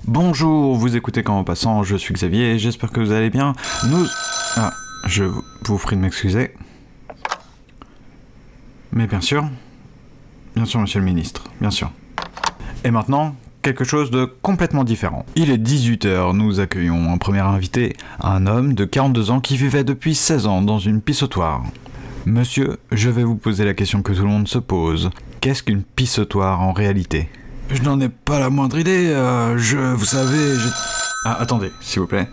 Bonjour, vous écoutez Quand en passant, je suis Xavier, j'espère que vous allez bien. Je vous prie de m'excuser. Mais bien sûr, monsieur le ministre, bien sûr. Et maintenant, quelque chose de complètement différent. Il est 18h, nous accueillons un premier invité, un homme de 42 ans qui vivait depuis 16 ans dans une pissotoire. Monsieur, je vais vous poser la question que tout le monde se pose. Qu'est-ce qu'une pissotoire en réalité ? Je n'en ai pas la moindre idée, vous savez, Ah, attendez, s'il vous plaît.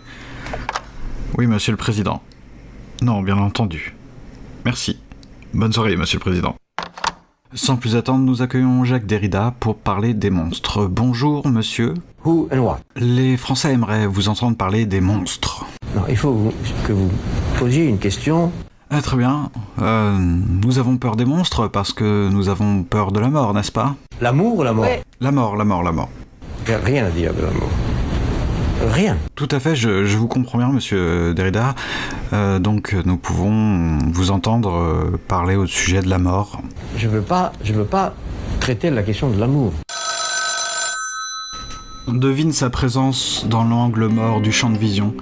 Oui, monsieur le président. Non, bien entendu. Merci. Bonne soirée, monsieur le président. Sans plus attendre, nous accueillons Jacques Derrida pour parler des monstres. Bonjour, monsieur. Who and what? Les Français aimeraient vous entendre parler des monstres. Non, il faut que vous posiez une question. Ah, très bien. Nous avons peur des monstres parce que nous avons peur de la mort, n'est-ce pas ? L'amour ou la mort? La mort. J'ai rien à dire de l'amour. Rien. Tout à fait, je vous comprends bien, monsieur Derrida. Donc nous pouvons vous entendre parler au sujet de la mort. Je veux pas traiter la question de l'amour. On devine sa présence dans l'angle mort du champ de vision.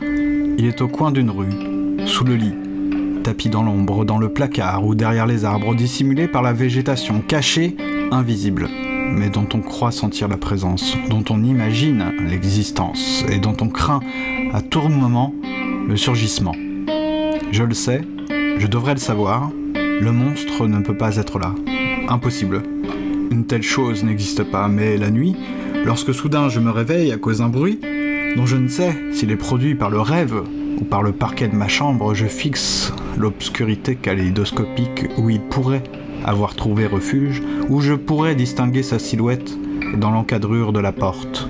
Il est au coin d'une rue, sous le lit, tapis dans l'ombre, dans le placard ou derrière les arbres, dissimulé par la végétation, caché, invisible, mais dont on croit sentir la présence, dont on imagine l'existence et dont on craint à tout moment le surgissement. Je le sais, je devrais le savoir, le monstre ne peut pas être là. Impossible. Une telle chose n'existe pas, mais la nuit, lorsque soudain je me réveille à cause d'un bruit, dont je ne sais s'il est produit par le rêve ou par le parquet de ma chambre, je fixe l'obscurité kaléidoscopique où il pourrait avoir trouvé refuge, où je pourrais distinguer sa silhouette dans l'encadrure de la porte.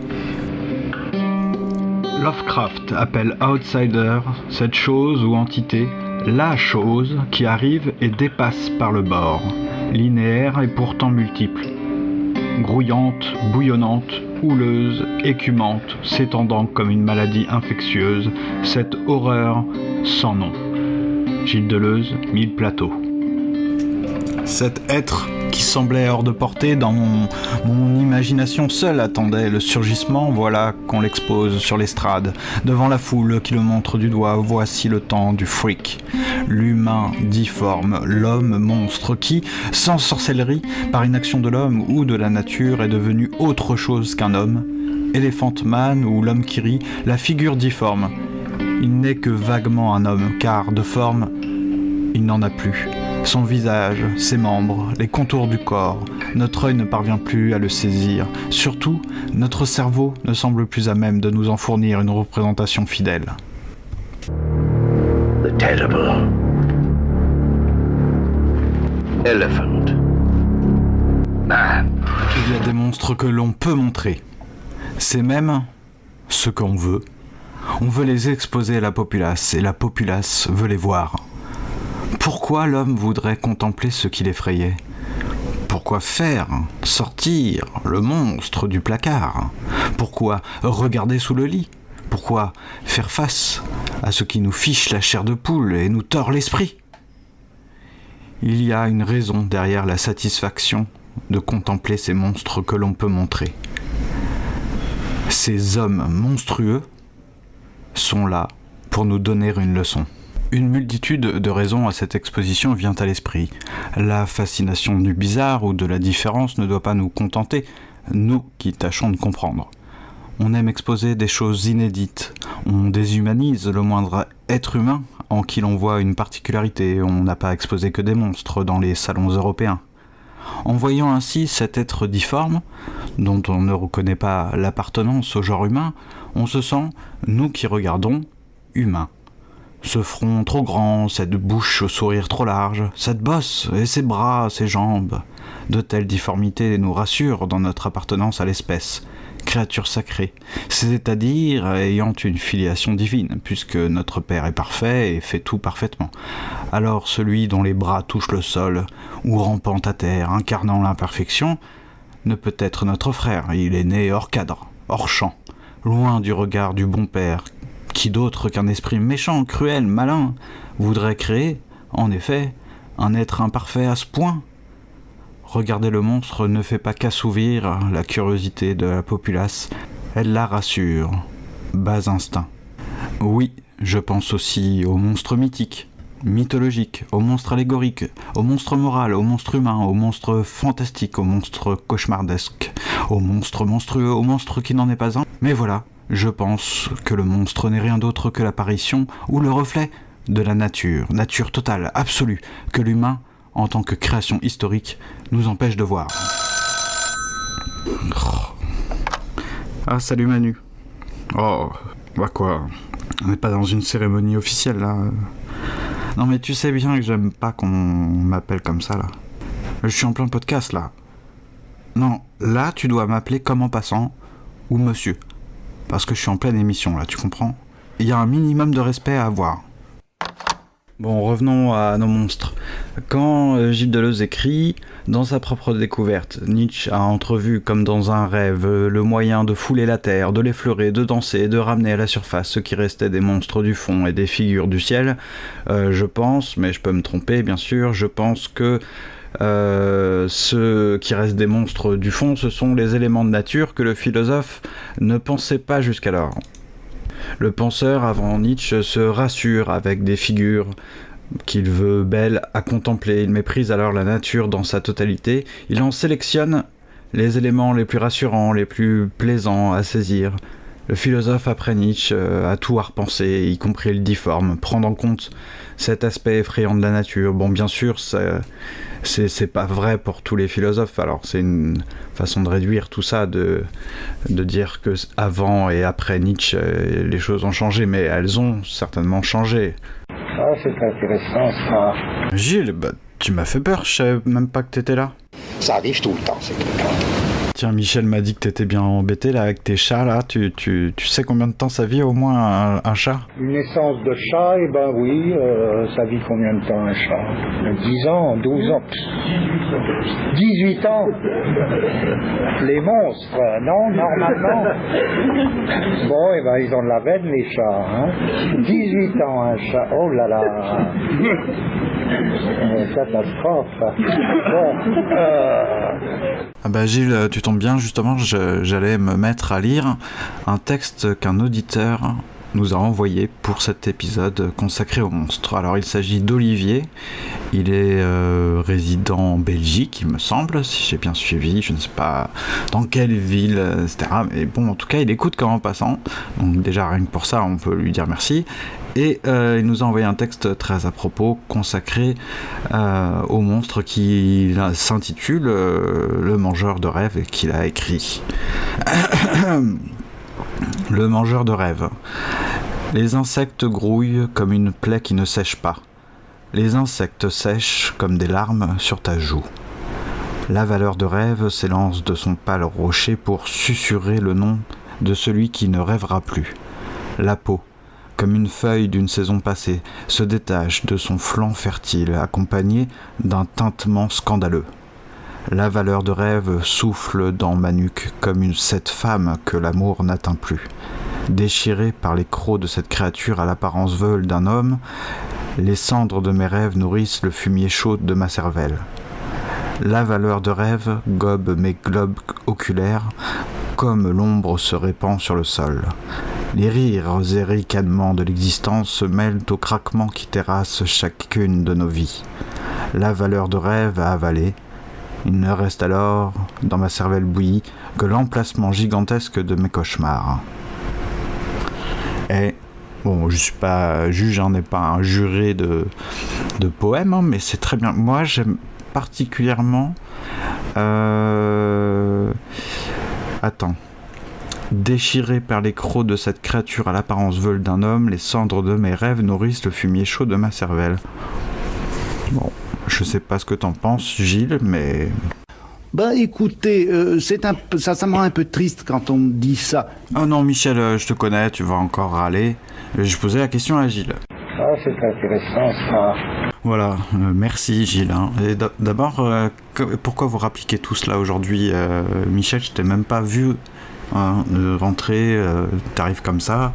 Lovecraft appelle outsider cette chose ou entité, la chose qui arrive et dépasse par le bord, linéaire et pourtant multiple, grouillante, bouillonnante, houleuse, écumante, s'étendant comme une maladie infectieuse, cette horreur sans nom. Gilles Deleuze, 1000 plateaux. Cet être qui semblait hors de portée dans mon imagination seule attendait le surgissement, voilà qu'on l'expose sur l'estrade, devant la foule qui le montre du doigt, voici le temps du freak. L'humain difforme, l'homme monstre qui, sans sorcellerie, par une action de l'homme ou de la nature, est devenu autre chose qu'un homme. Elephant Man ou l'homme qui rit, la figure difforme. Il n'est que vaguement un homme, car de forme, il n'en a plus. Son visage, ses membres, les contours du corps, notre œil ne parvient plus à le saisir. Surtout, notre cerveau ne semble plus à même de nous en fournir une représentation fidèle. The terrible elephant man. Il y a des monstres que l'on peut montrer. C'est même ce qu'on veut. On veut les exposer à la populace, et la populace veut les voir. Pourquoi l'homme voudrait contempler ce qui l'effrayait ? Pourquoi faire sortir le monstre du placard ? Pourquoi regarder sous le lit ? Pourquoi faire face à ce qui nous fiche la chair de poule et nous tord l'esprit ? Il y a une raison derrière la satisfaction de contempler ces monstres que l'on peut montrer. Ces hommes monstrueux sont là pour nous donner une leçon. Une multitude de raisons à cette exposition vient à l'esprit. La fascination du bizarre ou de la différence ne doit pas nous contenter, nous qui tâchons de comprendre. On aime exposer des choses inédites, on déshumanise le moindre être humain en qui l'on voit une particularité, on n'a pas exposé que des monstres dans les salons européens. En voyant ainsi cet être difforme, dont on ne reconnaît pas l'appartenance au genre humain, on se sent, nous qui regardons, humains. Ce front trop grand, cette bouche au sourire trop large, cette bosse et ses bras, ses jambes. De telles difformités nous rassurent dans notre appartenance à l'espèce, créature sacrée, c'est-à-dire ayant une filiation divine, puisque notre Père est parfait et fait tout parfaitement. Alors celui dont les bras touchent le sol, ou rampant à terre, incarnant l'imperfection, ne peut être notre frère, il est né hors cadre, hors champ, loin du regard du bon Père, qui d'autre qu'un esprit méchant, cruel, malin, voudrait créer, en effet, un être imparfait à ce point ? Regarder le monstre ne fait pas qu'assouvir la curiosité de la populace, Elle la rassure. Bas instinct. Oui, je pense aussi aux monstres mythiques, mythologiques, aux monstres allégoriques, aux monstres moraux, aux monstres humains, aux monstres fantastiques, aux monstres cauchemardesques, aux monstres monstrueux, aux monstres qui n'en est pas un. Mais voilà, je pense que le monstre n'est rien d'autre que l'apparition ou le reflet de la nature, nature totale, absolue, que l'humain, en tant que création historique, nous empêche de voir. Ah, salut Manu. Oh, bah quoi, on n'est pas dans une cérémonie officielle là. Non mais tu sais bien que j'aime pas qu'on m'appelle comme ça là. Je suis en plein podcast là. Non, là tu dois m'appeler comme en passant ou monsieur. Parce que je suis en pleine émission là, tu comprends ? Il y a un minimum de respect à avoir. Bon, revenons à nos monstres. Quand Gilles Deleuze écrit « Dans sa propre découverte, Nietzsche a entrevu comme dans un rêve le moyen de fouler la terre, de l'effleurer, de danser et de ramener à la surface ce qui restait des monstres du fond et des figures du ciel », je pense, mais je peux me tromper bien sûr, je pense que ce qui reste des monstres du fond, ce sont les éléments de nature que le philosophe ne pensait pas jusqu'alors. Le penseur, avant Nietzsche, se rassure avec des figures qu'il veut belles à contempler. Il méprise alors la nature dans sa totalité. Il en sélectionne les éléments les plus rassurants, les plus plaisants à saisir. Le philosophe, après Nietzsche, a tout à repenser, y compris le difforme, prendre en compte cet aspect effrayant de la nature. Bon, bien sûr, c'est pas vrai pour tous les philosophes, alors c'est une façon de réduire tout ça, de dire que avant et après Nietzsche, les choses ont changé, mais elles ont certainement changé. Ah, c'est intéressant ça. Gilles, bah, tu m'as fait peur, je savais même pas que t'étais là. Ça arrive tout le temps, c'est tout le temps. Tiens, Michel m'a dit que t'étais bien embêté là avec tes chats là. Tu sais combien de temps ça vit au moins un chat ? Une naissance de chat, eh ben oui, ça vit combien de temps un chat ? 10 ans, 12 ans, 18 ans. Les monstres, non, normalement. Bon, eh ben ils ont de la veine les chats, hein. 18 ans un chat, oh là là. Catastrophe. Bon, Ah bah Gilles, tu tombes bien, justement, j'allais me mettre à lire un texte qu'un auditeur nous a envoyé pour cet épisode consacré aux monstres. Alors il s'agit d'Olivier, il est résident en Belgique, il me semble, si j'ai bien suivi, je ne sais pas dans quelle ville, etc. Mais bon, en tout cas, il écoute comme en passant, donc déjà rien que pour ça, on peut lui dire merci. Et il nous a envoyé un texte très à propos, consacré au monstre qui s'intitule Le mangeur de rêves et qu'il a écrit. Le mangeur de rêves. Les insectes grouillent comme une plaie qui ne sèche pas. Les insectes sèchent comme des larmes sur ta joue. La valeur de rêve s'élance de son pâle rocher pour susurrer le nom de celui qui ne rêvera plus. La peau, comme une feuille d'une saison passée, se détache de son flanc fertile, accompagné d'un tintement scandaleux. La valeur de rêve souffle dans ma nuque comme cette femme que l'amour n'atteint plus. Déchirée par les crocs de cette créature à l'apparence veule d'un homme, les cendres de mes rêves nourrissent le fumier chaud de ma cervelle. La valeur de rêve gobe mes globes oculaires comme l'ombre se répand sur le sol. Les rires et ricanements de l'existence se mêlent aux craquements qui terrassent chacune de nos vies. La valeur de rêve à avaler. Il ne reste alors, dans ma cervelle bouillie, que l'emplacement gigantesque de mes cauchemars. Et, bon, je suis pas juge, n'est pas un juré de poèmes, mais c'est très bien. Moi, j'aime particulièrement... Attends. Déchiré par les crocs de cette créature à l'apparence veule d'un homme, les cendres de mes rêves nourrissent le fumier chaud de ma cervelle. Bon, je sais pas ce que t'en penses, Gilles, mais... Bah écoutez, ça me rend un peu triste quand on me dit ça. Ah non, Michel, je te connais, tu vas encore râler. Je posais la question à Gilles. ah, c'est intéressant ça. Voilà, merci Gilles. Et d'abord, pourquoi vous rappliquez tout cela aujourd'hui Michel, je t'ai même pas vu rentrer, t'arrives comme ça.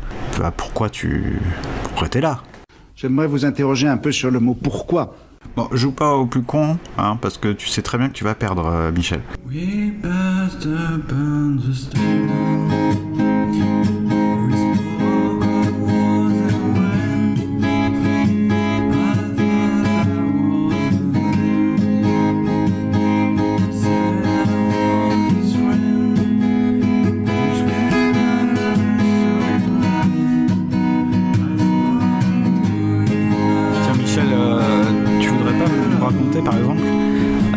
Pourquoi t'es là? J'aimerais vous interroger un peu sur le mot « pourquoi ». Bon, joue pas au plus con, hein, parce que tu sais très bien que tu vas perdre, Michel. We passed upon the street. Par exemple,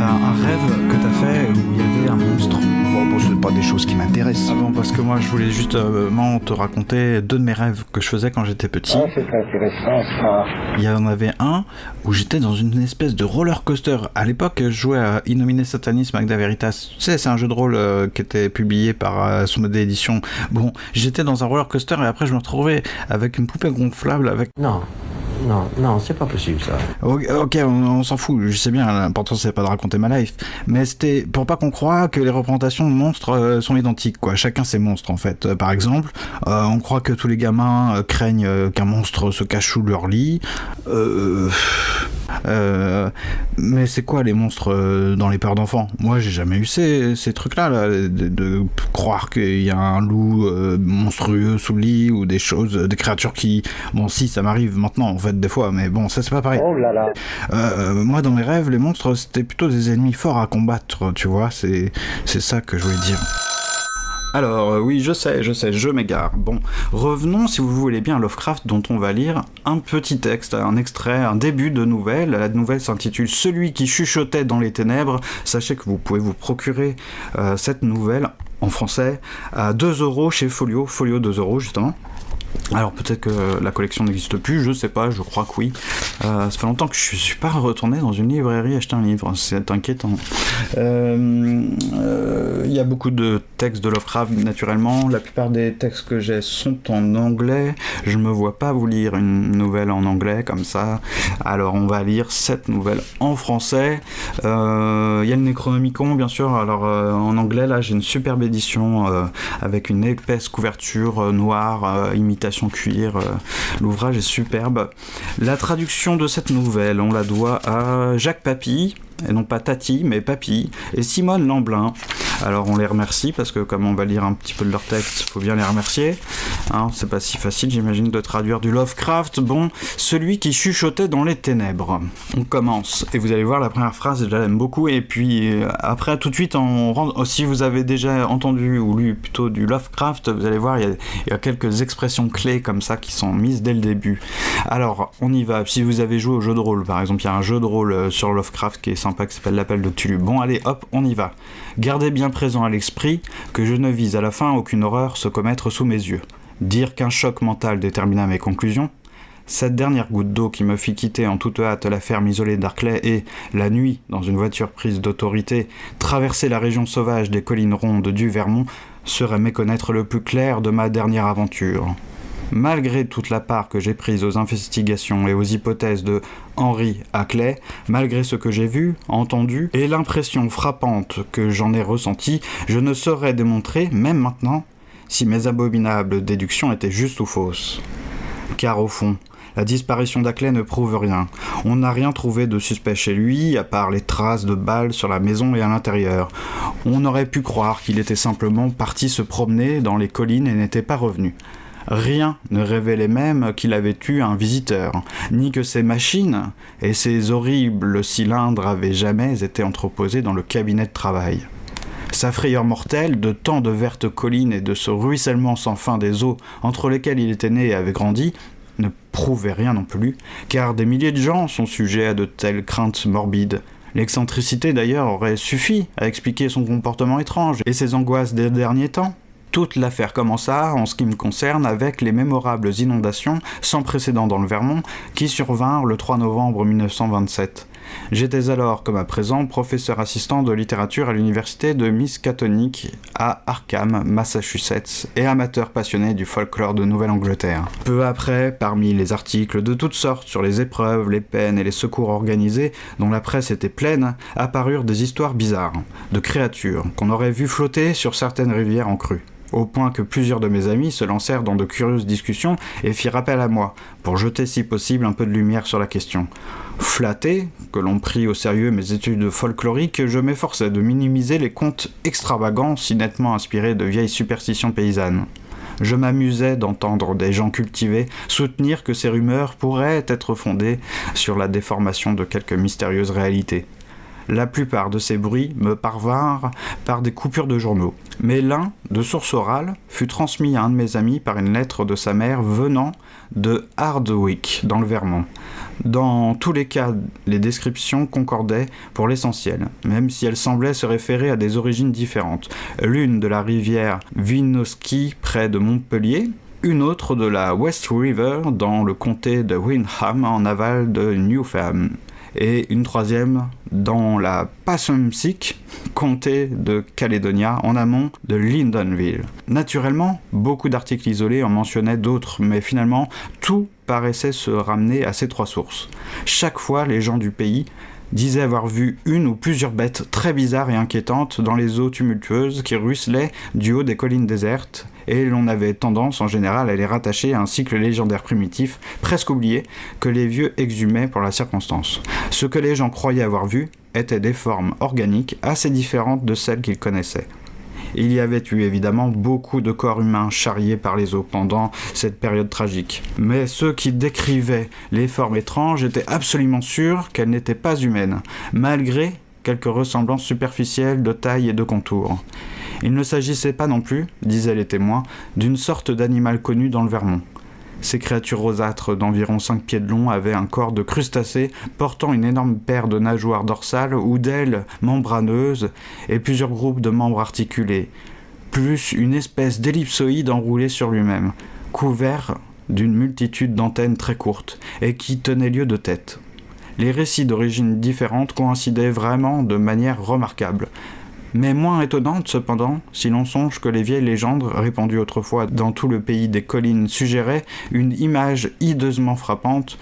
un rêve que t'as fait où il y avait un monstre. Bon, c'est pas des choses qui m'intéressent. Ah bon, parce que moi je voulais justement te raconter 2 de mes rêves que je faisais quand j'étais petit. Ah, c'est intéressant ça. Il y en avait un où j'étais dans une espèce de roller coaster. À l'époque, je jouais à Innomine Satanis Magna Veritas. Tu sais, c'est un jeu de rôle qui était publié par Asmodée Édition. Bon, j'étais dans un roller coaster et après je me retrouvais avec une poupée gonflable avec... Non, c'est pas possible ça. Ok, on s'en fout, je sais bien, l'important c'est pas de raconter ma life, mais c'était pour pas qu'on croie que les représentations de monstres sont identiques, quoi. Chacun ses monstres en fait. Par exemple, on croit que tous les gamins craignent qu'un monstre se cache sous leur lit. Mais c'est quoi les monstres dans les peurs d'enfants? Moi j'ai jamais eu ces trucs-là, de croire qu'il y a un loup monstrueux sous le lit ou des choses, des créatures qui... Bon si, ça m'arrive maintenant en fait des fois, mais bon ça c'est pas pareil. Oh là là. Moi dans mes rêves, les monstres c'était plutôt des ennemis forts à combattre, tu vois, c'est ça que je voulais dire. Alors, oui, je sais, je m'égare. Bon, revenons, si vous voulez bien, à Lovecraft, dont on va lire un petit texte, un extrait, un début de nouvelle. La nouvelle s'intitule « Celui qui chuchotait dans les ténèbres ». Sachez que vous pouvez vous procurer cette nouvelle, en français, à 2€ chez Folio. Folio 2€ justement. Alors peut-être que la collection n'existe plus, je sais pas, je crois que oui. Ça fait longtemps que je suis pas retourné dans une librairie acheter un livre, c'est inquiétant. Il y a beaucoup de textes de Lovecraft naturellement, la plupart des textes que j'ai sont en anglais, je me vois pas vous lire une nouvelle en anglais comme ça, alors on va lire cette nouvelle en français. Il y a le Necronomicon bien sûr, alors en anglais là j'ai une superbe édition avec une épaisse couverture noire, imitation cuir, l'ouvrage est superbe. La traduction de cette nouvelle, on la doit à Jacques Papy, et non pas Tati, mais Papy, et Simone Lamblin. Alors on les remercie, parce que comme on va lire un petit peu de leur texte, faut bien les remercier. Hein, c'est pas si facile, j'imagine, de traduire du Lovecraft. Bon, celui qui chuchotait dans les ténèbres. On commence, et vous allez voir, la première phrase, je l'aime beaucoup, et puis après, tout de suite, si vous avez déjà entendu ou lu plutôt du Lovecraft, vous allez voir, il y a quelques expressions clés comme ça qui sont mises dès le début. Alors, on y va. Si vous avez joué au jeu de rôle, par exemple, il y a un jeu de rôle sur Lovecraft qui est sympa, qui s'appelle l'Appel de Cthulhu. Bon, allez, hop, on y va. Gardez bien présent à l'esprit que je ne vise à la fin aucune horreur se commettre sous mes yeux. Dire qu'un choc mental détermina mes conclusions, cette dernière goutte d'eau qui me fit quitter en toute hâte la ferme isolée d'Arclay et, la nuit, dans une voiture prise d'autorité, traverser la région sauvage des collines rondes du Vermont, serait méconnaître le plus clair de ma dernière aventure. Malgré toute la part que j'ai prise aux investigations et aux hypothèses de Henry Ackley, malgré ce que j'ai vu, entendu, et l'impression frappante que j'en ai ressentie, je ne saurais démontrer, même maintenant, si mes abominables déductions étaient justes ou fausses. Car au fond, la disparition d'Ackley ne prouve rien. On n'a rien trouvé de suspect chez lui, à part les traces de balles sur la maison et à l'intérieur. On aurait pu croire qu'il était simplement parti se promener dans les collines et n'était pas revenu. Rien ne révélait même qu'il avait eu un visiteur, ni que ces machines et ces horribles cylindres avaient jamais été entreposés dans le cabinet de travail. Sa frayeur mortelle, de tant de vertes collines et de ce ruissellement sans fin des eaux entre lesquelles il était né et avait grandi, ne prouvait rien non plus, car des milliers de gens sont sujets à de telles craintes morbides. L'excentricité d'ailleurs aurait suffi à expliquer son comportement étrange et ses angoisses des derniers temps. Toute l'affaire commença, en ce qui me concerne, avec les mémorables inondations sans précédent dans le Vermont qui survinrent le 3 novembre 1927. J'étais alors, comme à présent, professeur assistant de littérature à l'université de Miskatonic à Arkham, Massachusetts, et amateur passionné du folklore de Nouvelle-Angleterre. Peu après, parmi les articles de toutes sortes sur les épreuves, les peines et les secours organisés, dont la presse était pleine, apparurent des histoires bizarres, de créatures qu'on aurait vues flotter sur certaines rivières en crue. au point que plusieurs de mes amis se lancèrent dans de curieuses discussions et firent appel à moi, pour jeter si possible un peu de lumière sur la question. Flatté que l'on prit au sérieux mes études folkloriques, je m'efforçais de minimiser les contes extravagants si nettement inspirés de vieilles superstitions paysannes. Je m'amusais d'entendre des gens cultivés soutenir que ces rumeurs pourraient être fondées sur la déformation de quelques mystérieuses réalités. La plupart de ces bruits me parvinrent par des coupures de journaux, mais l'un, de source orale, fut transmis à un de mes amis par une lettre de sa mère venant de Hardwick, dans le Vermont. Dans tous les cas, les descriptions concordaient pour l'essentiel, même si elles semblaient se référer à des origines différentes. L'une de la rivière Winooski près de Montpellier, une autre de la West River dans le comté de Windham en aval de Newfoundland, et une troisième dans la Passumpsic, comté de Caledonia, en amont de Lyndonville. Naturellement, beaucoup d'articles isolés en mentionnaient d'autres, mais finalement, tout paraissait se ramener à ces trois sources. Chaque fois, les gens du pays disaient avoir vu une ou plusieurs bêtes très bizarres et inquiétantes dans les eaux tumultueuses qui ruisselaient du haut des collines désertes, et l'on avait tendance en général à les rattacher à un cycle légendaire primitif, presque oublié, que les vieux exhumaient pour la circonstance. Ce que les gens croyaient avoir vu étaient des formes organiques assez différentes de celles qu'ils connaissaient. Il y avait eu évidemment beaucoup de corps humains charriés par les eaux pendant cette période tragique. Mais ceux qui décrivaient les formes étranges étaient absolument sûrs qu'elles n'étaient pas humaines, malgré quelques ressemblances superficielles de taille et de contour. Il ne s'agissait pas non plus, disaient les témoins, d'une sorte d'animal connu dans le Vermont. Ces créatures rosâtres d'environ 5 pieds de long avaient un corps de crustacés portant une énorme paire de nageoires dorsales ou d'ailes membraneuses et plusieurs groupes de membres articulés, plus une espèce d'ellipsoïde enroulé sur lui-même, couvert d'une multitude d'antennes très courtes et qui tenait lieu de tête. Les récits d'origines différentes coïncidaient vraiment de manière remarquable, mais moins étonnante cependant, si l'on songe que les vieilles légendes, répandues autrefois dans tout le pays des collines, suggéraient une image hideusement frappante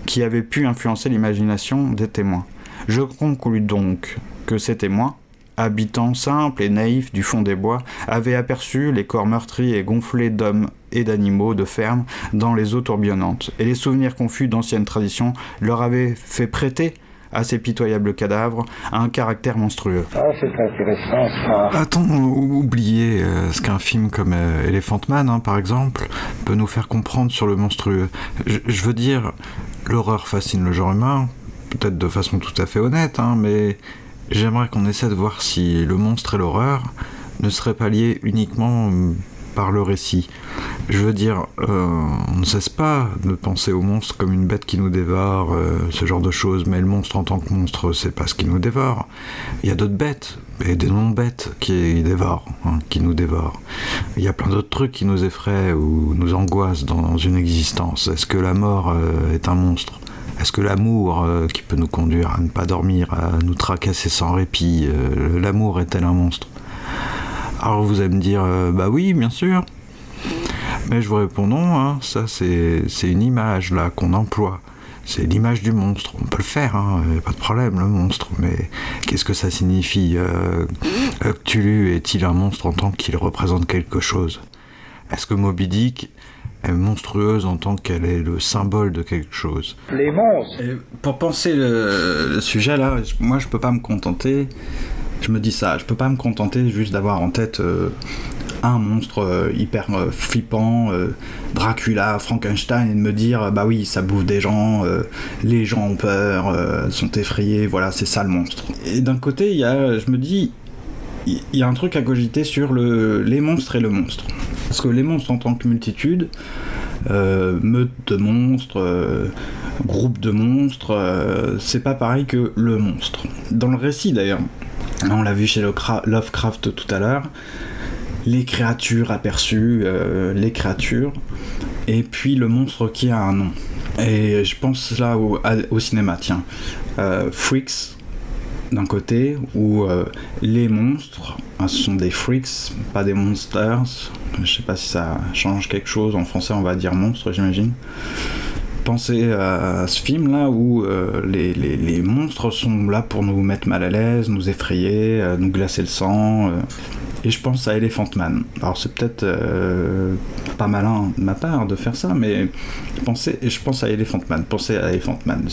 qui avait pu influencer l'imagination des témoins. Je conclus donc que ces témoins, habitants simples et naïfs du fond des bois, avaient aperçu les corps meurtris et gonflés d'hommes et d'animaux de ferme dans les eaux tourbillonnantes, et les souvenirs confus d'anciennes traditions leur avaient fait prêter à ces pitoyables cadavres un caractère monstrueux. Ah, c'est intéressant ça. A-t-on oublié ce qu'un film comme Elephant Man, par exemple, peut nous faire comprendre sur le monstrueux ? Je veux dire, l'horreur fascine le genre humain, peut-être de façon tout à fait honnête, mais j'aimerais qu'on essaie de voir si le monstre et l'horreur ne seraient pas liés uniquement par le récit. Je veux dire, on ne cesse pas de penser au monstre comme une bête qui nous dévore, ce genre de choses, mais le monstre en tant que monstre, c'est pas ce qui nous dévore. Il y a d'autres bêtes, et des non-bêtes qui dévorent, qui nous dévorent. Il y a plein d'autres trucs qui nous effraient ou nous angoissent dans une existence. Est-ce que la mort est un monstre ? Est-ce que l'amour qui peut nous conduire à ne pas dormir, à nous tracasser sans répit, l'amour est-elle un monstre ? Alors vous allez me dire, bah oui, bien sûr. Mais je vous réponds non, ça c'est une image là qu'on emploie. C'est l'image du monstre. On peut le faire, pas de problème, le monstre. Mais qu'est-ce que ça signifie Cthulhu est-il un monstre en tant qu'il représente quelque chose ? Est-ce que Moby Dick est monstrueuse en tant qu'elle est le symbole de quelque chose ? Les monstres. Et pour penser le sujet là, moi je peux pas me contenter. Je me dis ça, je peux pas me contenter juste d'avoir en tête un monstre hyper flippant, Dracula, Frankenstein, et de me dire bah oui, ça bouffe des gens, les gens ont peur, sont effrayés, voilà, c'est ça le monstre. Et d'un côté, je me dis, il y a un truc à cogiter sur les monstres et le monstre. Parce que les monstres en tant que multitude, meute de monstres, groupe de monstres, c'est pas pareil que le monstre. Dans le récit d'ailleurs, on l'a vu chez Lovecraft tout à l'heure, les créatures aperçues, les créatures, et puis le monstre qui a un nom. Et je pense là au cinéma, tiens. Freaks, d'un côté, où les monstres, ce sont des freaks, pas des monsters. Je sais pas si ça change quelque chose, en français on va dire monstre, j'imagine. Pensez à ce film là où les monstres sont là pour nous mettre mal à l'aise, nous effrayer, nous glacer le sang. Et je pense à Elephant Man. Alors c'est peut-être pas malin de ma part de faire ça, mais je pense à Elephant Man. Pensez à Elephant Man.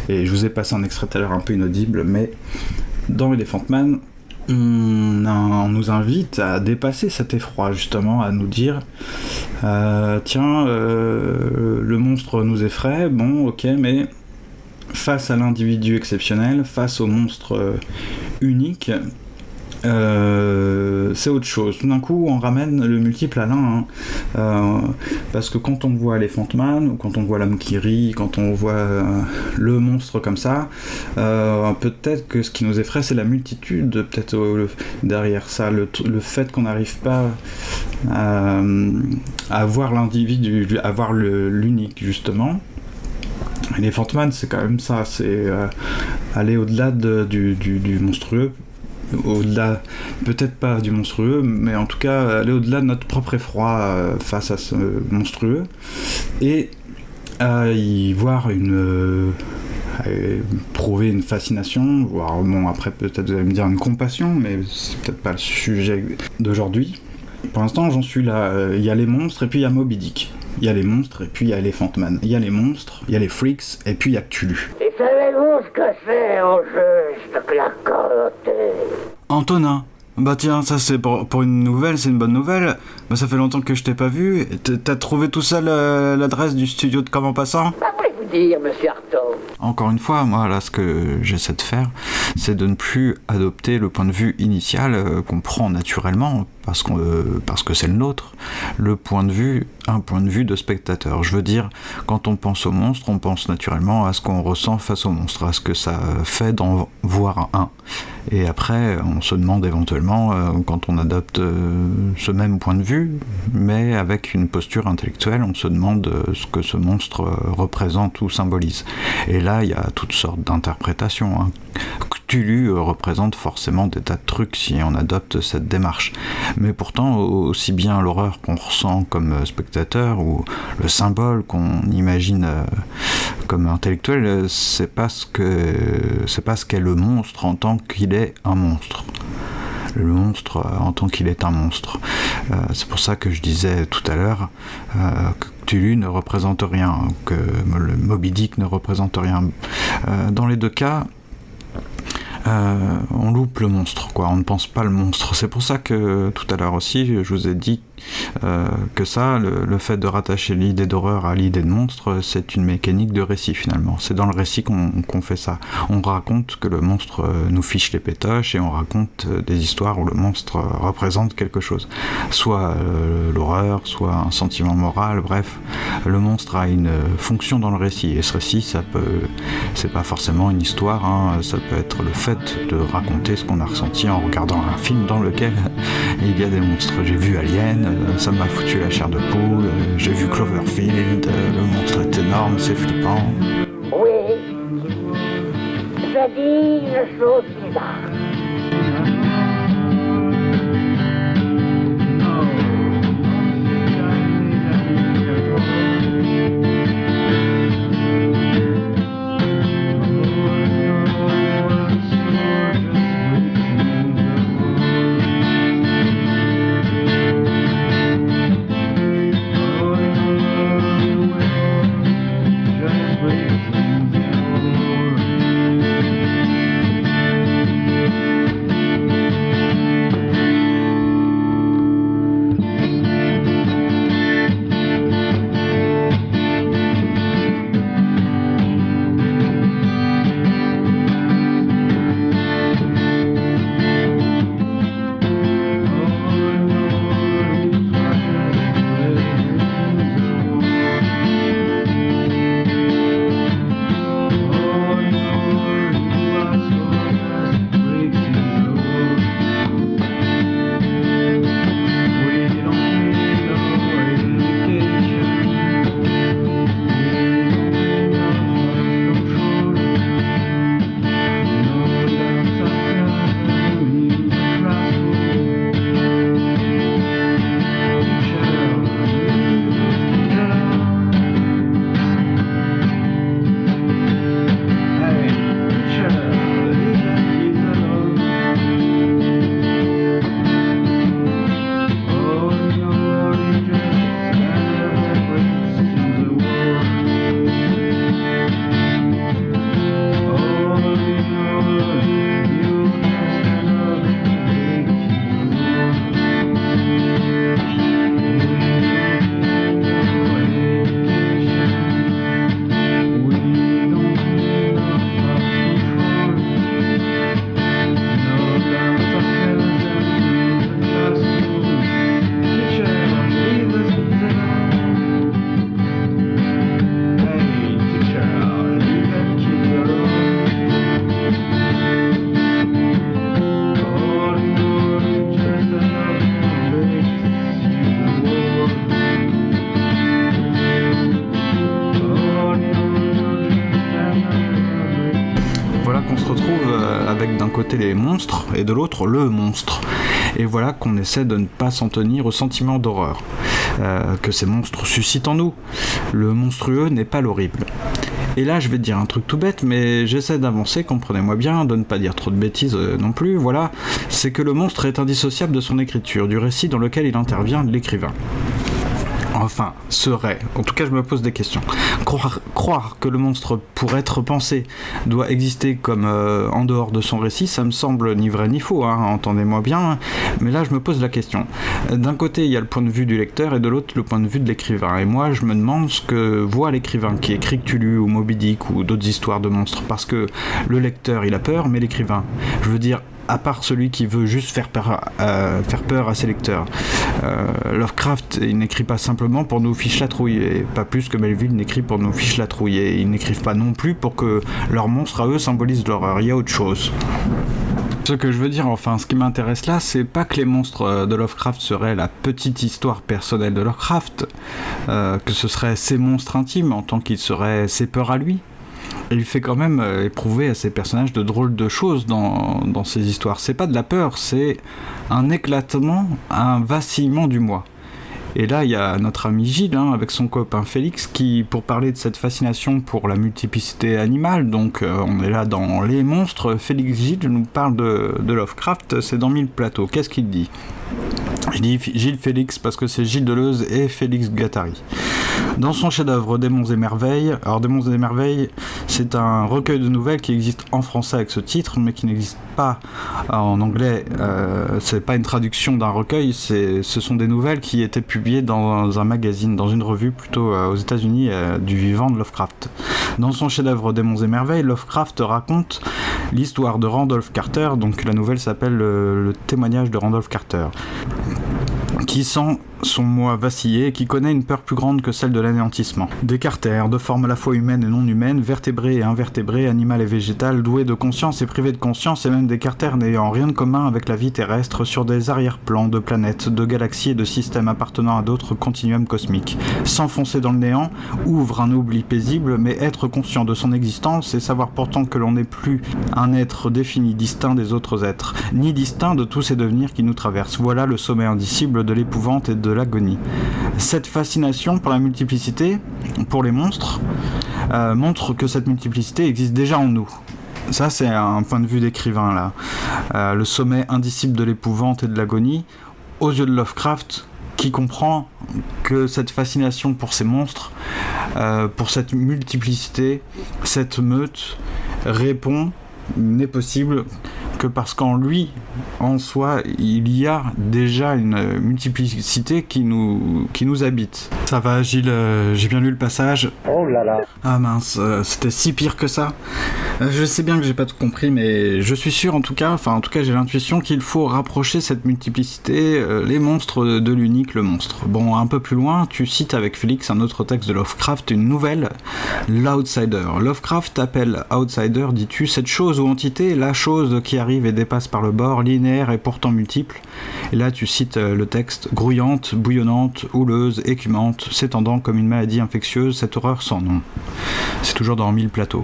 Et je vous ai passé un extrait tout à l'heure un peu inaudible, mais dans Elephant Man, on nous invite à dépasser cet effroi, justement, à nous dire tiens, le monstre nous effraie, bon, ok, mais face à l'individu exceptionnel, face au monstre unique, c'est autre chose. Tout d'un coup, on ramène le multiple à l'un, parce que quand on voit Elephant Man, ou quand on voit l'homme qui rit, quand on voit le monstre comme ça, peut-être que ce qui nous effraie, c'est la multitude, peut-être derrière ça, le fait qu'on n'arrive pas à voir l'individu, à voir l'unique, justement. Elephant Man, c'est quand même ça, c'est aller au-delà du monstrueux, au-delà, peut-être pas du monstrueux, mais en tout cas aller au-delà de notre propre effroi face à ce monstrueux, et y voir prouver une fascination, voire, bon, après peut-être vous allez me dire une compassion, mais c'est peut-être pas le sujet d'aujourd'hui. Pour l'instant, j'en suis là. Il y a les monstres et puis il y a Moby Dick. Il y a les monstres et puis il y a Elephant Man. Il y a les monstres, il y a les freaks et puis il y a Cthulhu. Et savez-vous ce que c'est au juste que la corotte? Antonin, bah tiens, ça c'est pour une nouvelle, c'est une bonne nouvelle. Bah ça fait longtemps que je t'ai pas vu. T'as trouvé tout seul l'adresse du studio de Comme en passant? Bah, voulez-vous dire, monsieur Artaud? Encore une fois, moi là ce que j'essaie de faire, c'est de ne plus adopter le point de vue initial qu'on prend naturellement, parce que c'est le nôtre, un point de vue de spectateur. Je veux dire, quand on pense au monstre, on pense naturellement à ce qu'on ressent face au monstre, à ce que ça fait d'en voir un. Et après, on se demande éventuellement, quand on adopte ce même point de vue, mais avec une posture intellectuelle, on se demande ce que ce monstre représente ou symbolise. Et là, il y a toutes sortes d'interprétations, hein. Cthulhu représente forcément des tas de trucs si on adopte cette démarche. Mais pourtant, aussi bien l'horreur qu'on ressent comme spectateur ou le symbole qu'on imagine comme intellectuel, c'est pas ce qu'est le monstre en tant qu'il est un monstre. Le monstre en tant qu'il est un monstre. C'est pour ça que je disais tout à l'heure que Cthulhu ne représente rien, que le Moby Dick ne représente rien. Dans les deux cas, on loupe le monstre, quoi. On ne pense pas le monstre. C'est pour ça que tout à l'heure aussi, je vous ai dit que ça, le fait de rattacher l'idée d'horreur à l'idée de monstre, c'est une mécanique de récit finalement. C'est dans le récit qu'on fait ça. On raconte que le monstre nous fiche les pétoches et on raconte des histoires où le monstre représente quelque chose. Soit l'horreur, soit un sentiment moral, bref. Le monstre a une fonction dans le récit. Et ce récit, c'est pas forcément une histoire, hein. Ça peut être le fait de raconter ce qu'on a ressenti en regardant un film dans lequel il y a des monstres. J'ai vu Alien, ça m'a foutu la chair de poule, j'ai vu Cloverfield, le monstre est énorme, c'est flippant. Oui, je dis une chose bizarre. retrouve avec d'un côté les monstres et de l'autre le monstre. Et voilà qu'on essaie de ne pas s'en tenir au sentiment d'horreur que ces monstres suscitent en nous. Le monstrueux n'est pas l'horrible. Et là, je vais te dire un truc tout bête, mais j'essaie d'avancer, comprenez-moi bien, de ne pas dire trop de bêtises non plus, voilà. C'est que le monstre est indissociable de son écriture, du récit dans lequel il intervient, l'écrivain. Enfin, serait. En tout cas, je me pose des questions. Croire que le monstre, pour être pensé, doit exister comme en dehors de son récit, ça me semble ni vrai ni faux, hein, entendez-moi bien. Mais là, je me pose la question. D'un côté, il y a le point de vue du lecteur et de l'autre, le point de vue de l'écrivain. Et moi, je me demande ce que voit l'écrivain qui écrit Cthulhu ou Moby Dick ou d'autres histoires de monstres. Parce que le lecteur, il a peur, mais l'écrivain, je veux dire, à part celui qui veut juste faire peur à ses lecteurs. Lovecraft, il n'écrit pas simplement pour nous fiche la trouille, et pas plus que Melville n'écrit pour nous fiche la trouille, et ils n'écrivent pas non plus pour que leurs monstres à eux symbolisent l'horreur, il y a autre chose. Ce que je veux dire, enfin, ce qui m'intéresse là, c'est pas que les monstres de Lovecraft seraient la petite histoire personnelle de Lovecraft, que ce seraient ses monstres intimes en tant qu'ils seraient ses peurs à lui. Il fait quand même éprouver à ses personnages de drôles de choses dans ses histoires. C'est pas de la peur, c'est un éclatement, un vacillement du moi. Et là, il y a notre ami Gilles, avec son copain Félix, qui, pour parler de cette fascination pour la multiplicité animale, donc on est là dans les monstres, Félix Gilles nous parle de Lovecraft, c'est dans 1000 plateaux. Qu'est-ce qu'il dit ? Je dis Gilles Félix parce que c'est Gilles Deleuze et Félix Guattari. Dans son chef-d'œuvre Démons et Merveilles, alors Démons et Merveilles, c'est un recueil de nouvelles qui existe en français avec ce titre, mais qui n'existe pas en anglais. C'est pas une traduction d'un recueil, ce sont des nouvelles qui étaient publiées dans un magazine, dans une revue plutôt aux États-Unis du vivant de Lovecraft. Dans son chef-d'œuvre Démons et Merveilles, Lovecraft raconte l'histoire de Randolph Carter, donc la nouvelle s'appelle le témoignage de Randolph Carter, qui sent son moi vaciller et qui connaît une peur plus grande que celle de l'anéantissement. Des Carter, de forme à la fois humaine et non humaine, vertébrés et invertébrés, animal et végétal, doués de conscience et privés de conscience, et même des Carter n'ayant rien de commun avec la vie terrestre, sur des arrière-plans de planètes, de galaxies et de systèmes appartenant à d'autres continuums cosmiques. S'enfoncer dans le néant ouvre un oubli paisible, mais être conscient de son existence et savoir pourtant que l'on n'est plus un être défini distinct des autres êtres, ni distinct de tous ces devenirs qui nous traversent. Voilà le sommet indicible de l'épouvante et de l'agonie. Cette fascination pour la multiplicité, pour les monstres, montre que cette multiplicité existe déjà en nous. Ça, c'est un point de vue d'écrivain, là. Le sommet indicible de l'épouvante et de l'agonie, aux yeux de Lovecraft, qui comprend que cette fascination pour ces monstres, pour cette multiplicité, cette meute, n'est possible que parce qu'en lui, en soi, il y a déjà une multiplicité qui nous habite. Ça va, Gilles, j'ai bien lu le passage. Oh là là. Ah mince, c'était si pire que ça. Je sais bien que j'ai pas tout compris, mais je suis sûr en tout cas j'ai l'intuition qu'il faut rapprocher cette multiplicité, les monstres de l'unique, le monstre. Bon, un peu plus loin, tu cites avec Félix un autre texte de Lovecraft, une nouvelle, l'Outsider. Lovecraft appelle Outsider, dis-tu, cette chose ou entité, la chose qui arrive et dépasse par le bord, linéaire et pourtant multiple. Et là tu cites le texte, grouillante, bouillonnante, houleuse, écumante, s'étendant comme une maladie infectieuse, cette horreur sans nom. C'est toujours dans 1000 plateaux.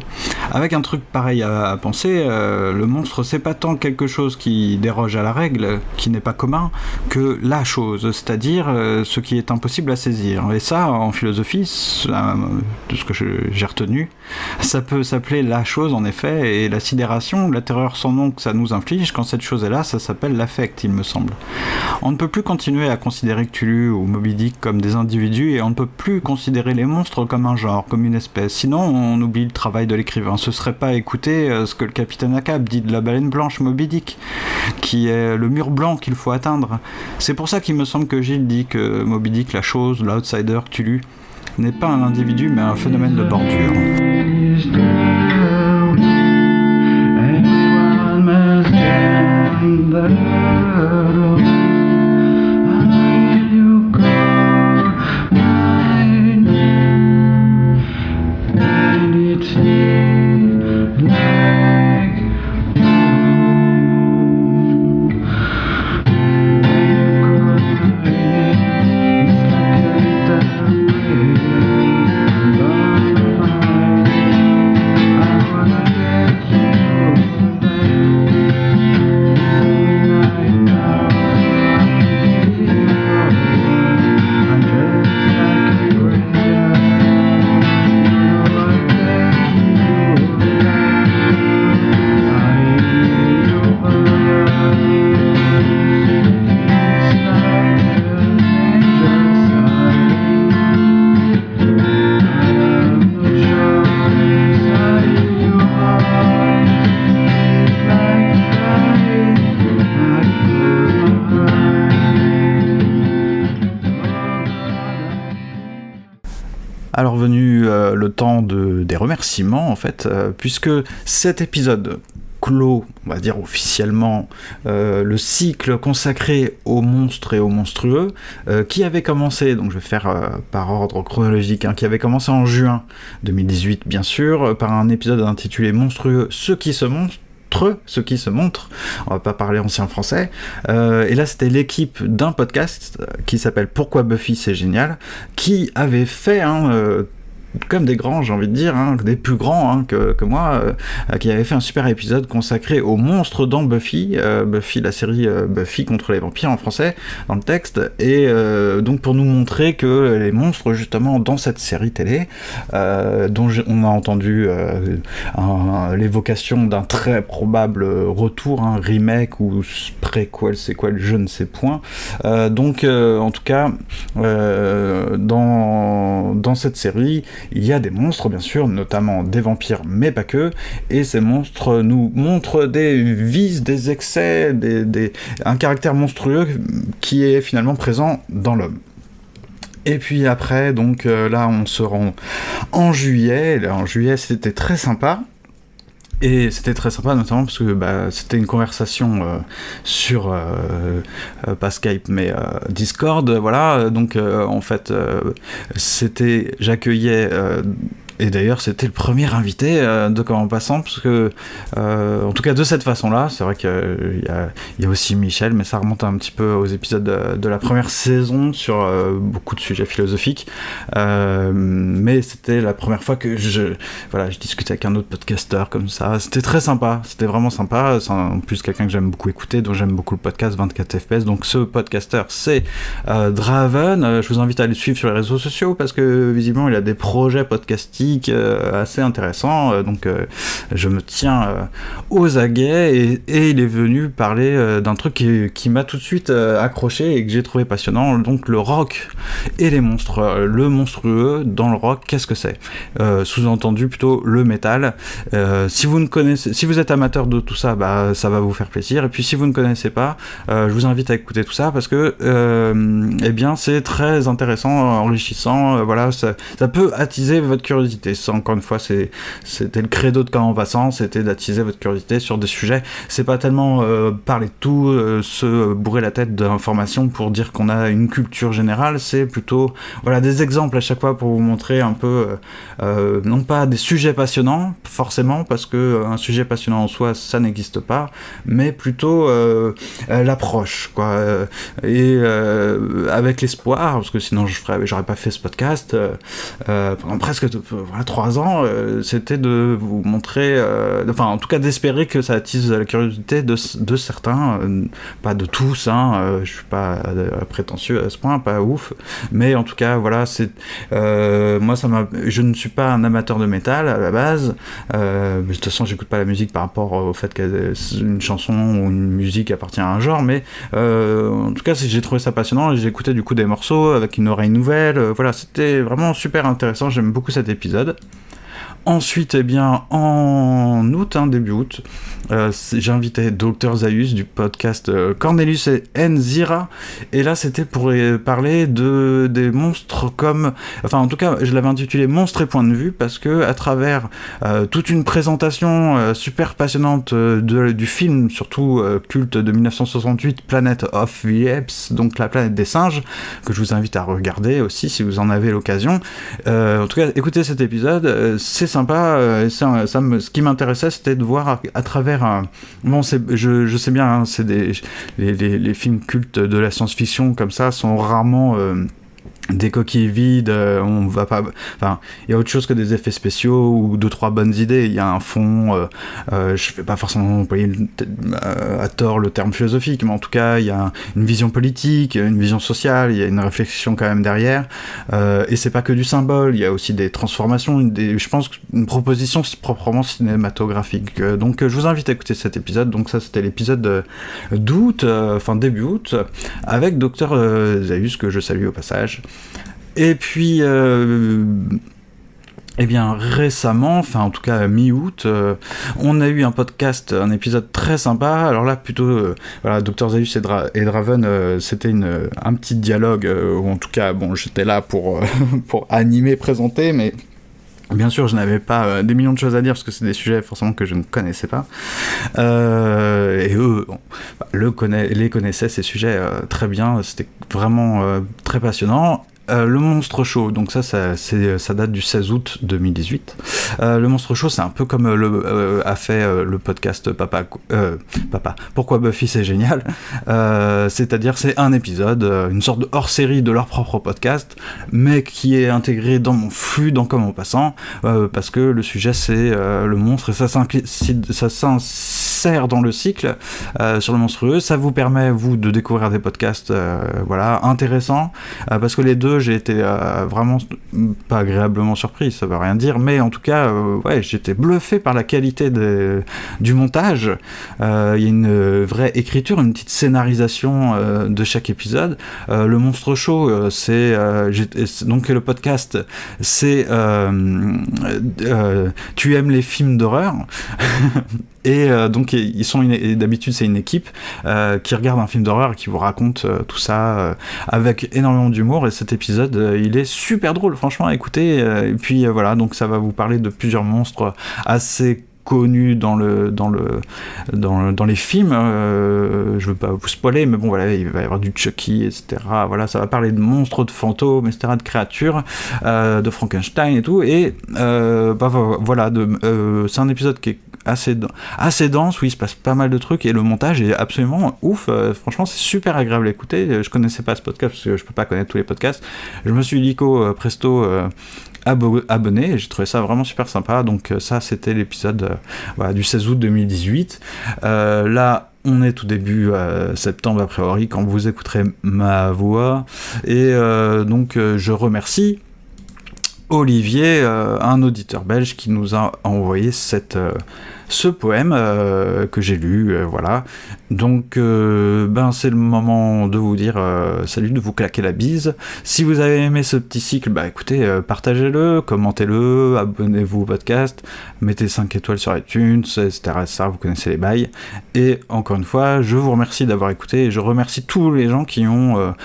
Avec un truc pareil à penser, le monstre c'est pas tant quelque chose qui déroge à la règle, qui n'est pas commun, que la chose, c'est-à-dire ce qui est impossible à saisir. Et ça, en philosophie, de ce que j'ai retenu, ça peut s'appeler la chose en effet, et la sidération, la terreur sans nom que ça nous inflige, quand cette chose est là, ça s'appelle l'affect, il me semble. On ne peut plus continuer à considérer Cthulhu ou Moby Dick comme des individus, et on ne peut plus considérer les monstres comme un genre, comme une espèce, sinon on oublie le travail de l'écrivain. Ce serait pas écouter ce que le capitaine Ahab dit de la baleine blanche Moby Dick, qui est le mur blanc qu'il faut atteindre. C'est pour ça qu'il me semble que Gilles dit que Moby Dick, la chose, l'outsider, Cthulhu, n'est pas un individu mais un phénomène de bordure. Alors venu le temps des remerciements en fait, puisque cet épisode clôt, on va dire officiellement, le cycle consacré aux monstres et aux monstrueux, qui avait commencé, donc je vais faire par ordre chronologique, qui avait commencé en juin 2018 bien sûr, par un épisode intitulé Monstrueux, ce qui se montre, on va pas parler ancien français, et là c'était l'équipe d'un podcast qui s'appelle Pourquoi Buffy c'est génial, qui avait fait comme des grands, j'ai envie de dire, des plus grands que moi, qui avait fait un super épisode consacré aux monstres dans Buffy, la série Buffy contre les vampires en français, dans le texte, et donc pour nous montrer que les monstres, justement, dans cette série télé, dont on a entendu l'évocation d'un très probable retour, remake ou préquel, séquel, je ne sais point, donc en tout cas, dans cette série, il y a des monstres, bien sûr, notamment des vampires, mais pas que, et ces monstres nous montrent des vices, des excès, un caractère monstrueux qui est finalement présent dans l'homme. Et puis après, donc là, on se rend en juillet. Là, en juillet, c'était très sympa. Et c'était très sympa, notamment parce que c'était une conversation sur pas Skype mais Discord, voilà. Donc en fait, j'accueillais. Et d'ailleurs, c'était le premier invité de Comment Passant, parce que, en tout cas de cette façon-là, c'est vrai qu'il y a aussi Michel, mais ça remonte un petit peu aux épisodes de la première saison sur beaucoup de sujets philosophiques. Mais c'était la première fois que je discutais avec un autre podcasteur comme ça. C'était très sympa, c'était vraiment sympa. C'est en plus quelqu'un que j'aime beaucoup écouter, dont j'aime beaucoup le podcast 24 FPS. Donc ce podcasteur, c'est Draven. Je vous invite à le suivre sur les réseaux sociaux, parce que visiblement, il a des projets podcastiques assez intéressant, donc je me tiens aux aguets, et il est venu parler d'un truc qui m'a tout de suite accroché et que j'ai trouvé passionnant, donc le rock et les monstres, le monstrueux dans le rock, qu'est-ce que c'est, sous-entendu plutôt le métal. Si vous êtes amateur de tout ça, ça va vous faire plaisir, et puis si vous ne connaissez pas, je vous invite à écouter tout ça, parce que eh bien c'est très intéressant, enrichissant, voilà, ça peut attiser votre curiosité. Ça, encore une fois, c'était le credo de Comment Passant, c'était d'attiser votre curiosité sur des sujets. C'est pas tellement parler de tout, se bourrer la tête d'informations pour dire qu'on a une culture générale, c'est plutôt des exemples à chaque fois pour vous montrer un peu, non pas des sujets passionnants, forcément, parce que un sujet passionnant en soi, ça n'existe pas, mais plutôt l'approche, quoi. Et avec l'espoir, parce que sinon j'aurais pas fait ce podcast pendant presque 3 ans, c'était de vous montrer, en tout cas d'espérer que ça attise la curiosité de certains, pas de tous, je suis pas prétentieux à ce point, pas ouf, mais en tout cas voilà, moi je ne suis pas un amateur de métal à la base, de toute façon j'écoute pas la musique par rapport au fait qu'une chanson ou une musique appartient à un genre, mais en tout cas j'ai trouvé ça passionnant, et j'ai écouté du coup des morceaux avec une oreille nouvelle, voilà, c'était vraiment super intéressant, j'aime beaucoup cet épisode. Ensuite, en août, début août, j'ai invité Dr Zaius du podcast Cornelius et Nzira, et là c'était pour parler des monstres en tout cas je l'avais intitulé Monstres et point de vue, parce que à travers toute une présentation super passionnante du film, surtout culte de 1968, Planet of the Apes, donc la planète des singes, que je vous invite à regarder aussi si vous en avez l'occasion. En tout cas, écoutez cet épisode, c'est sympa, ce qui m'intéressait, c'était de voir à travers je sais bien, c'est les films cultes de la science-fiction comme ça sont rarement des coquilles vides, on va pas, il y a autre chose que des effets spéciaux ou 2-3 bonnes idées, il y a un fond, je vais pas forcément employer à tort le terme philosophique, mais en tout cas il y a une vision politique, une vision sociale, il y a une réflexion quand même derrière, et c'est pas que du symbole, il y a aussi des transformations, je pense une proposition proprement cinématographique, donc je vous invite à écouter cet épisode. Donc ça c'était l'épisode d'août, début août, avec Dr Zaius, que je salue au passage. Et puis Eh bien, récemment, enfin en tout cas mi-août, on a eu un épisode très sympa. Alors là, plutôt, voilà, Dr Zaius et Draven, c'était un petit dialogue, ou en tout cas, bon, j'étais là pour animer, présenter, mais bien sûr, je n'avais pas des millions de choses à dire, parce que c'est des sujets forcément que je ne connaissais pas. Et eux, les connaissaient, ces sujets, très bien, c'était vraiment très passionnant. Le Monstre Show, donc ça date du 16 août 2018. Le Monstre Show, c'est un peu comme a fait le podcast Papa, Pourquoi Buffy c'est génial. C'est-à-dire, c'est un épisode, une sorte de hors-série de leur propre podcast, mais qui est intégré dans mon flux, dans Comme en passant, parce que le sujet c'est le monstre, et ça s'insère dans le cycle sur le monstrueux. Ça vous permet, vous, de découvrir des podcasts intéressants, parce que les deux, j'ai été vraiment pas agréablement surpris, ça veut rien dire, mais en tout cas, j'étais bluffé par la qualité du montage. Il y a une vraie écriture, une petite scénarisation de chaque épisode. Le Monstre Show, donc le podcast, c'est Tu aimes les films d'horreur. Et donc d'habitude c'est une équipe qui regarde un film d'horreur et qui vous raconte tout ça avec énormément d'humour, et cet épisode il est super drôle franchement à écouter, et puis voilà, donc ça va vous parler de plusieurs monstres assez connus dans les films, je veux pas vous spoiler, mais bon voilà, il va y avoir du Chucky, etc. Voilà, ça va parler de monstres, de fantômes, etc., de créatures, de Frankenstein et tout, et voilà, c'est un épisode qui est assez dense, où il se passe pas mal de trucs, et le montage est absolument ouf. Franchement, c'est super agréable à écouter. Je connaissais pas ce podcast, parce que je peux pas connaître tous les podcasts. Je me suis presto abonné, et j'ai trouvé ça vraiment super sympa. Donc ça, c'était l'épisode du 16 août 2018. Là, on est tout début septembre a priori, quand vous écouterez ma voix, et donc je remercie Olivier, un auditeur belge, qui nous a envoyé ce poème que j'ai lu, voilà. Donc c'est le moment de vous dire salut, de vous claquer la bise. Si vous avez aimé ce petit cycle, écoutez, partagez-le, commentez-le, abonnez-vous au podcast, mettez 5 étoiles sur iTunes, etc., vous connaissez les bails. Et encore une fois, je vous remercie d'avoir écouté, et je remercie tous les gens qui ont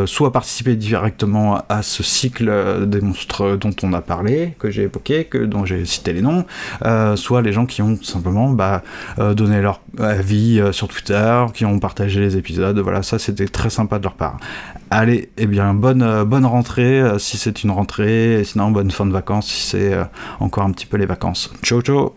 soit participé directement à ce cycle des monstres dont on a parlé, que j'ai évoqué, dont j'ai cité les noms, soit les gens qui ont simplement donné leur avis sur Twitter, qui ont partagé les épisodes. Voilà, ça c'était très sympa de leur part. Allez, bonne rentrée si c'est une rentrée, et sinon bonne fin de vacances si c'est encore un petit peu les vacances. Ciao ciao.